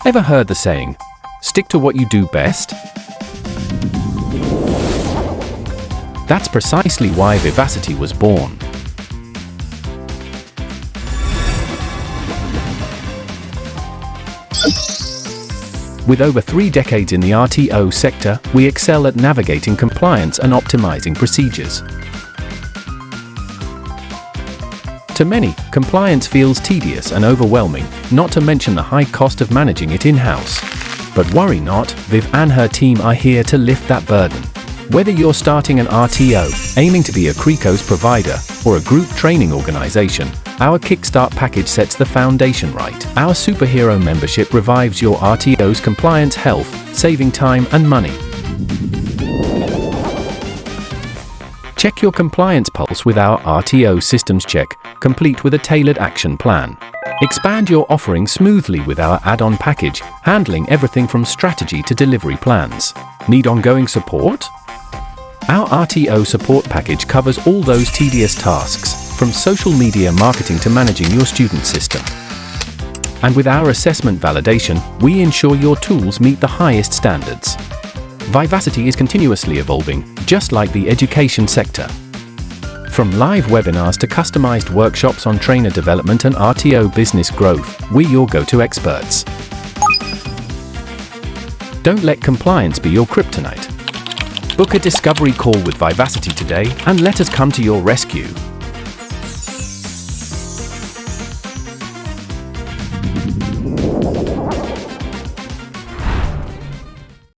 Ever heard the saying, stick to what you do best? That's precisely why Vivacity was born. With over 3 decades in the RTO sector, we excel at navigating compliance and optimizing procedures. To many, compliance feels tedious and overwhelming, not to mention the high cost of managing it in-house. But worry not, Viv and her team are here to lift that burden. Whether you're starting an RTO, aiming to be a CRECOS provider, or a group training organization, our Kickstart package sets the foundation right. Our superhero membership revives your RTO's compliance health, saving time and money. Check your compliance pulse with our RTO Systems Check, complete with a tailored action plan. Expand your offering smoothly with our add-on package, handling everything from strategy to delivery plans. Need ongoing support? Our RTO support package covers all those tedious tasks, from social media marketing to managing your student system. And with our assessment validation, we ensure your tools meet the highest standards. Vivacity is continuously evolving, just like the education sector. From live webinars to customized workshops on trainer development and RTO business growth, we're your go-to experts. Don't let compliance be your kryptonite. Book a discovery call with Vivacity today and let us come to your rescue.